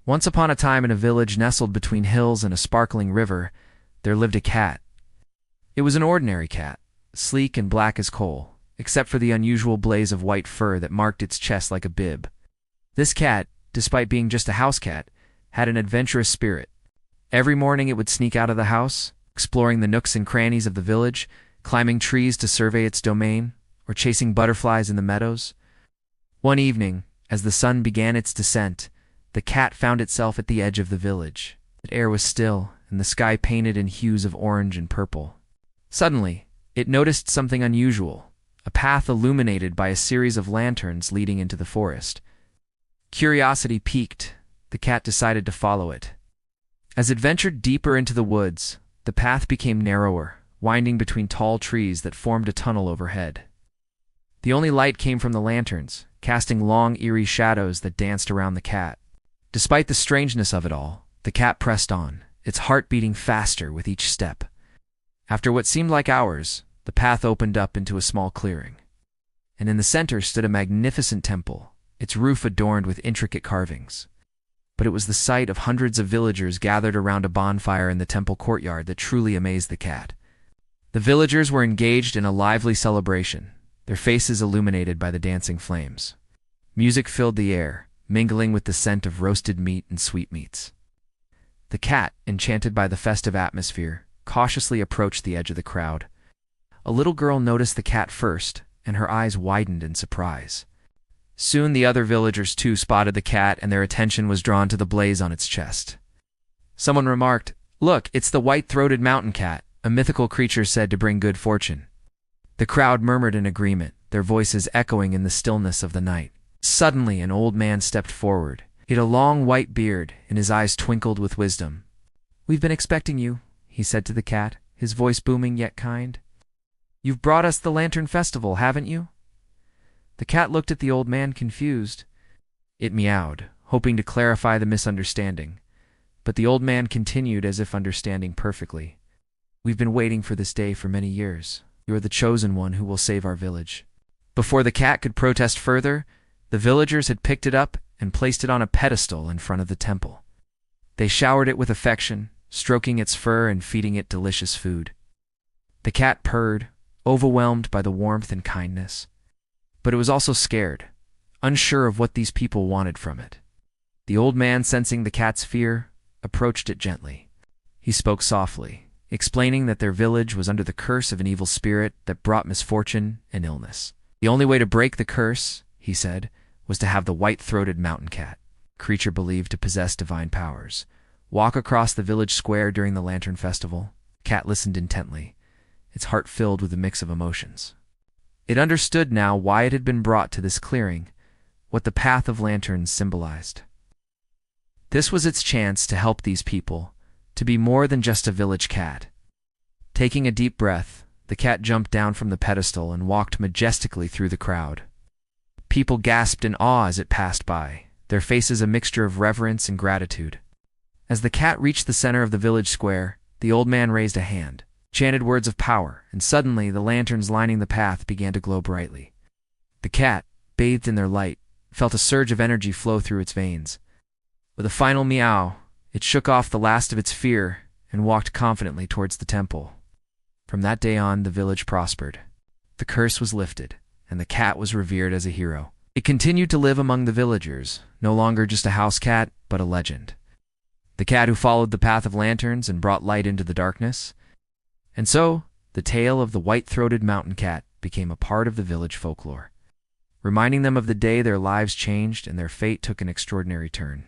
Once upon a time, in a village nestled between hills and a sparkling river, there lived a cat. It was an ordinary cat, sleek and black as coal, except for the unusual blaze of white fur that marked its chest like a bib. This cat, despite being just a house cat, had an adventurous spirit. Every morning it would sneak out of the house, exploring the nooks and crannies of the village, climbing trees to survey its domain, or chasing butterflies in the meadows. One evening, as the sun began its descent, the cat found itself at the edge of the village. The air was still, and the sky painted in hues of orange and purple. Suddenly, it noticed something unusual, a path illuminated by a series of lanterns leading into the forest. Curiosity piqued, the cat decided to follow it. As it ventured deeper into the woods, the path became narrower, winding between tall trees that formed a tunnel overhead. The only light came from the lanterns, casting long, eerie shadows that danced around the cat. Despite the strangeness of it all, the cat pressed on, its heart beating faster with each step. After what seemed like hours, the path opened up into a small clearing. And in the center stood a magnificent temple, its roof adorned with intricate carvings. But it was the sight of hundreds of villagers gathered around a bonfire in the temple courtyard that truly amazed the cat. The villagers were engaged in a lively celebration, their faces illuminated by the dancing flames. Music filled the air, mingling with the scent of roasted meat and sweetmeats. The cat, enchanted by the festive atmosphere, cautiously approached the edge of the crowd. A little girl noticed the cat first, and her eyes widened in surprise. Soon the other villagers too spotted the cat, and their attention was drawn to the blaze on its chest. Someone remarked, "Look, it's the white-throated mountain cat, a mythical creature said to bring good fortune." The crowd murmured in agreement, their voices echoing in the stillness of the night. Suddenly, an old man stepped forward. He had a long white beard, and his eyes twinkled with wisdom. "We've been expecting you," he said to the cat, his voice booming yet kind. "You've brought us the Lantern Festival, haven't you?" The cat looked at the old man confused. It meowed, hoping to clarify the misunderstanding. But the old man continued as if understanding perfectly. "We've been waiting for this day for many years. You are the chosen one who will save our village." Before the cat could protest further, the villagers had picked it up and placed it on a pedestal in front of the temple. They showered it with affection, stroking its fur and feeding it delicious food. The cat purred, overwhelmed by the warmth and kindness. But it was also scared, unsure of what these people wanted from it. The old man, sensing the cat's fear, approached it gently. He spoke softly, explaining that their village was under the curse of an evil spirit that brought misfortune and illness. The only way to break the curse, he said, was to have the white-throated mountain cat, a creature believed to possess divine powers, walk across the village square during the Lantern Festival. The cat listened intently, its heart filled with a mix of emotions. It understood now why it had been brought to this clearing, what the path of lanterns symbolized. This was its chance to help these people, to be more than just a village cat. Taking a deep breath, the cat jumped down from the pedestal and walked majestically through the crowd. People gasped in awe as it passed by, their faces a mixture of reverence and gratitude. As the cat reached the center of the village square, the old man raised a hand, chanted words of power, and suddenly the lanterns lining the path began to glow brightly. The cat, bathed in their light, felt a surge of energy flow through its veins. With a final meow, it shook off the last of its fear and walked confidently towards the temple. From that day on, the village prospered. The curse was lifted, and the cat was revered as a hero. It continued to live among the villagers, no longer just a house cat, but a legend. The cat who followed the path of lanterns and brought light into the darkness. And so, the tale of the white-throated mountain cat became a part of the village folklore, reminding them of the day their lives changed and their fate took an extraordinary turn.